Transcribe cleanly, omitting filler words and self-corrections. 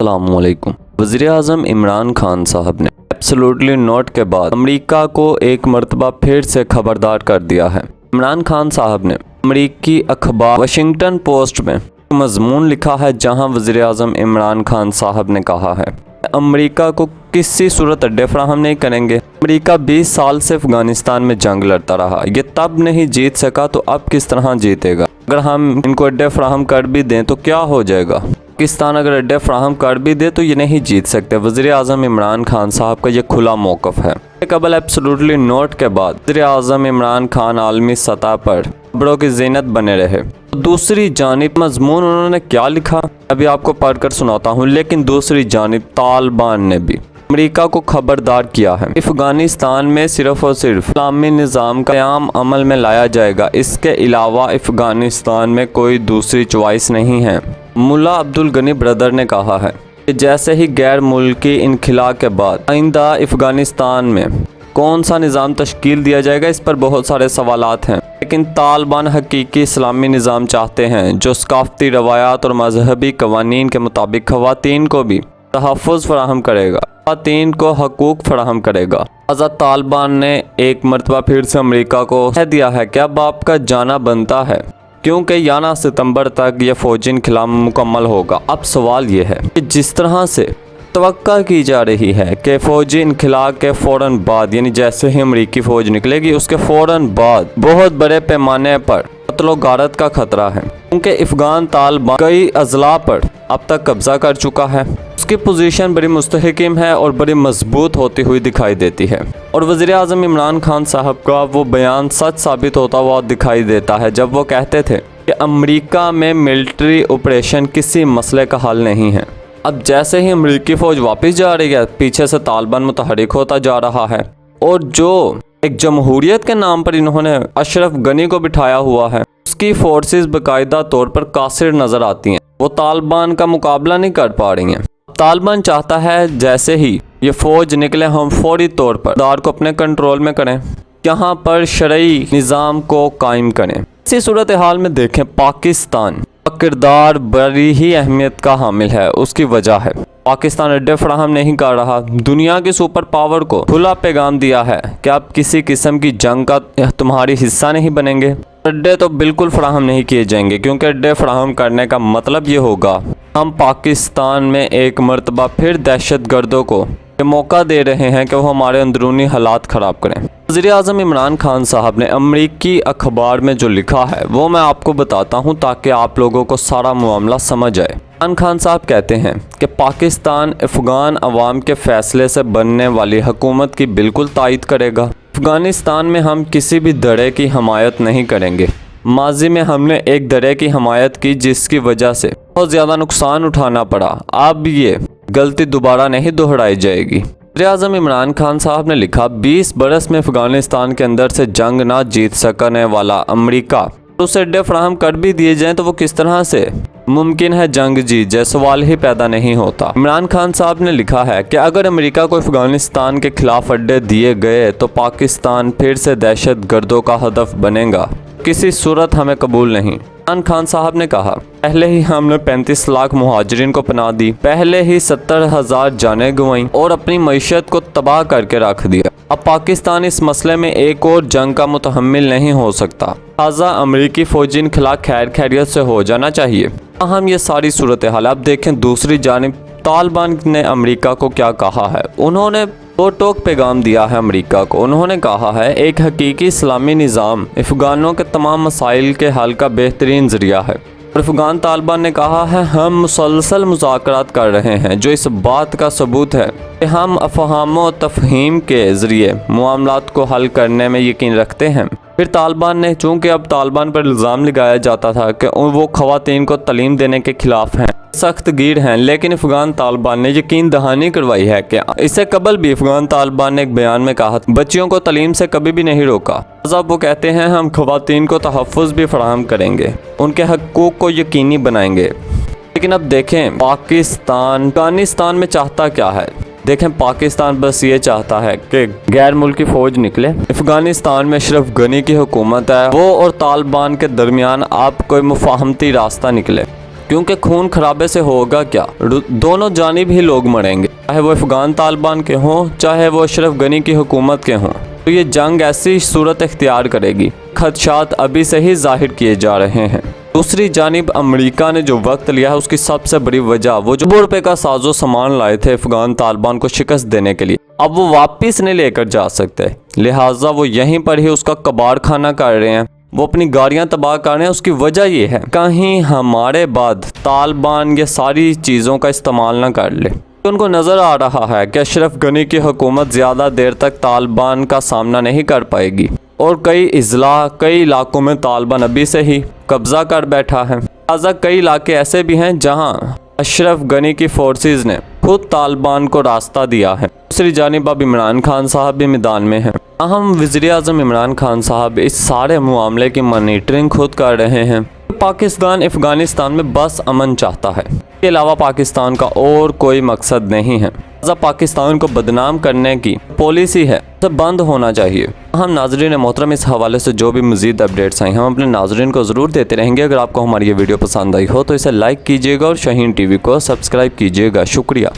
अस्सलाम वालेकुम। वज़ीर-ए-आज़म इमरान खान साहब ने एब्सोल्युटली नॉट के बाद अमेरिका को एक मरतबा फिर से खबरदार कर दिया है। इमरान खान साहब ने अमेरिकी अखबार वाशिंगटन पोस्ट में मज़मून लिखा है जहां वज़ीर-ए-आज़म इमरान खान साहब ने कहा है अमेरिका को किसी सूरत अड्डे फराहम नहीं करेंगे। अमेरिका 20 साल से अफगानिस्तान में जंग लड़ता रहा, ये तब नहीं जीत सका तो अब किस तरह जीतेगा। अगर हम इनको अड्डे फराहम कर भी दें तो क्या हो जाएगा। पाकिस्तान अगर अड्डे फराहम कर भी दे तो ये नहीं जीत सकते। वज़ीर-ए-आज़म इमरान खान साहब का ये खुला मौक़िफ़ है। कबल एब्सोल्युटली नोट के बाद वज़ीर-ए-आज़म इमरान खान आलमी सतह पर खबरों की ज़ीनत बने रहे। दूसरी जानिब मज़मून उन्होंने क्या लिखा अभी आपको पढ़कर सुनाता हूँ, लेकिन दूसरी जानिब तालिबान ने भी अमेरिका को खबरदार किया है अफगानिस्तान में सिर्फ और सिर्फ इस्लामी निज़ाम का क़याम अमल में लाया जाएगा, इसके अलावा अफगानिस्तान में कोई दूसरी चॉइस नहीं है। मुल्ला अब्दुल गनी ब्रदर ने कहा है कि जैसे ही गैर मुल्की इनखिला के बाद आइंदा अफगानिस्तान में कौन सा निज़ाम तश्कील दिया जाएगा, इस पर बहुत सारे सवालात हैं। लेकिन तालिबान हकीकी इस्लामी निज़ाम चाहते हैं जो सकाफ़ती रवायात और मजहबी कवानीन के मुताबिक ख़वातीन को भी तहफ़्फ़ुज़ फराहम करेगा, ख़वातीन को हकूक़ फराहम करेगा। लिहाज़ा तालिबान ने एक मरतबा फिर से अमेरिका को कह दिया है कि अब आपका जाना बनता है, क्योंकि 11 सितंबर तक यह फ़ौजी इनक़िलाब मुकम्मल होगा। अब सवाल ये है कि जिस तरह से तवक्का की जा रही है कि फ़ौजी इनक़िलाब के फ़ौरन बाद, यानी जैसे ही अमेरिकी फ़ौज निकलेगी उसके फ़ौरन बाद बहुत बड़े पैमाने पर कत्ल गारत का ख़तरा है, क्योंकि अफ़गान तालिबान कई अज़ला पर अब तक कब्ज़ा कर चुका है। उसकी पोजीशन बड़ी मुस्तहकम है और बड़ी मजबूत होती हुई दिखाई देती है। और वज़ीर-ए-आज़म इमरान खान साहब का वो बयान सच साबित होता हुआ दिखाई देता है जब वो कहते थे कि अमेरिका में मिलिट्री ऑपरेशन किसी मसले का हल नहीं है। अब जैसे ही अमेरिकी फ़ौज वापस जा रही है, पीछे से तालिबान मुतहरिक होता जा रहा है, और जो एक जमहूरियत के नाम पर इन्होंने अशरफ गनी को बिठाया हुआ है, उसकी फोर्सेस बाकायदा तौर पर कासिर नज़र आती हैं। वो तालिबान का मुकाबला नहीं कर पा रही हैं। तालिबान चाहता है जैसे ही ये फ़ौज निकले हम फौरी तौर पर दार को अपने कंट्रोल में करें, यहाँ पर शरई निज़ाम को कायम करें। इसी सूरत हाल में देखें पाकिस्तान का किरदार बड़ी ही अहमियत का हामिल है। उसकी वजह है पाकिस्तान अड्डे फराहम नहीं कर रहा, दुनिया की सुपर पावर को खुला पैगाम दिया है कि आप किसी किस्म की जंग का तुम्हारी हिस्सा नहीं बनेंगे। अड्डे तो बिल्कुल फराहम नहीं किए जाएंगे, क्योंकि अड्डे फराहम करने का मतलब ये होगा हम पाकिस्तान में एक मरतबा फिर दहशत गर्दों को ये मौका दे रहे हैं कि वो हमारे अंदरूनी हालात ख़राब करें। वज़ीर-ए-आज़म इमरान खान साहब ने अमेरिकी अखबार में जो लिखा है वो मैं आपको बताता हूँ ताकि आप लोगों को सारा मामला समझ आए। इमरान खान साहब कहते हैं कि पाकिस्तान अफ़गान अवाम के फ़ैसले से बनने वाली हुकूमत की बिल्कुल तायद करेगा। अफ़गानिस्तान में हम किसी भी धड़े की हमायत नहीं करेंगे। माजी में हमने एक धड़े की हमायत की जिसकी वजह से बहुत ज़्यादा नुकसान उठाना पड़ा, अब ये गलती दोबारा नहीं दोहराई जाएगी। वज़ीर-ए-आज़म इमरान खान साहब ने लिखा 20 बरस में अफ़गानिस्तान के अंदर से जंग ना जीत सकने वाला अमेरिका, उसे अड्डे फराहम कर भी दिए जाएँ तो वो किस तरह से मुमकिन है जंग जीत जाए, सवाल ही पैदा नहीं होता। इमरान खान साहब ने लिखा है कि अगर अमेरिका को अफ़गानिस्तान के खिलाफ अड्डे दिए गए तो पाकिस्तान फिर से दहशत गर्दों का हदफ बनेगा, किसी सूरत हमें कबूल नहीं। इमरान खान साहब ने कहा पहले ही हमने 35 लाख मुहाजिरीन को पनाह दी, पहले ही 70,000 जानें गंवाई और अपनी मईशत को तबाह करके रख दिया। अब पाकिस्तान इस मसले में एक और जंग का मुतहम्मिल नहीं हो सकता, लिहाजा अमेरिकी फ़ौजी खिलाफ खैर खैरियत से हो जाना चाहिए। हम ये सारी सूरत हाल अब देखें। दूसरी जानिब तालिबान ने अमेरिका को क्या कहा है, उन्होंने दो टोक पैगाम दिया है अमेरिका को। उन्होंने कहा है एक हकीकी इस्लामी निज़ाम अफ़गानों के तमाम मसाइल के हल का बेहतरीन ज़रिया है। और अफ़गान तालिबान ने कहा है हम मुसलसल मुज़ाकरात कर रहे हैं जो इस बात का सबूत है कि हम अफ़हाम व तफ़हीम के ज़रिए मामलात को हल करने में यकीन रखते हैं। फिर तालिबान ने, चूँकि अब तालिबान पर इल्ज़ाम लगाया जाता था कि वो ख़वातीन को तालीम देने के ख़िलाफ़ हैं, सख्त गिर हैं, लेकिन अफ़गान तालिबान ने यकीन दहानी करवाई है कि इससे कबल भी अफ़गान तालिबान ने एक बयान में कहा बच्चियों को तालीम से कभी भी नहीं रोका। अब वो कहते हैं हम ख़वातीन को तहफ़्फ़ुज़ भी फराहम करेंगे, उनके हक़ूक़ को यकीनी बनाएंगे। लेकिन अब देखें पाकिस्तान अफ़गानिस्तान में चाहता क्या है। देखें पाकिस्तान बस ये चाहता है कि गैर मुल्की फ़ौज निकले। अफ़गानिस्तान में अशरफ गनी की हुकूमत है, वो और तालिबान के दरमियान आप कोई मुफाहमती रास्ता निकले। क्योंकि खून खराबे से होगा क्या, दोनों जानिब ही लोग मरेंगे, चाहे वो अफगान तालिबान के हों चाहे वो अशरफ गनी की हुकूमत के हों। तो ये जंग ऐसी सूरत इख्तियार करेगी, खदशात अभी से ही जाहिर किए जा रहे हैं। दूसरी जानिब अमेरिका ने जो वक्त लिया है उसकी सबसे बड़ी वजह वो जो ₹2 का साजो सामान लाए थे अफगान तालिबान को शिकस्त देने के लिए, अब वो वापस नहीं लेकर जा सकते, लिहाजा वो यहीं पर ही उसका कबाड़ खाना कर रहे हैं, वो अपनी गाड़ियां तबाह कर रहे हैं। उसकी वजह ये है कहीं हमारे बाद तालिबान ये सारी चीज़ों का इस्तेमाल ना कर ले। उनको नज़र आ रहा है कि अशरफ गनी की हुकूमत ज़्यादा देर तक तालिबान का सामना नहीं कर पाएगी और कई इलाकों में तालिबान अभी से ही कब्जा कर बैठा है। लिहाजा कई इलाके ऐसे भी हैं जहां अशरफ गनी की फोर्सेस ने खुद तालिबान को रास्ता दिया है। दूसरी जानिब अब इमरान खान साहब भी मैदान में हैं। अहम वज़ीर आज़म इमरान खान साहब इस सारे मामले की मॉनिटरिंग खुद कर रहे हैं। पाकिस्तान अफगानिस्तान में बस अमन चाहता है, इसके अलावा पाकिस्तान का और कोई मकसद नहीं है। लिहाजा पाकिस्तान को बदनाम करने की पॉलिसी है तो बंद होना चाहिए। हम नाजरीन मोहतरम इस हवाले से जो भी मज़ीद अपडेट्स आई हम अपने नाजरीन को ज़रूर देते रहेंगे। अगर आपको हमारी ये वीडियो पसंद आई हो तो इसे लाइक कीजिएगा और शाहीन टीवी को सब्सक्राइब कीजिएगा। शुक्रिया।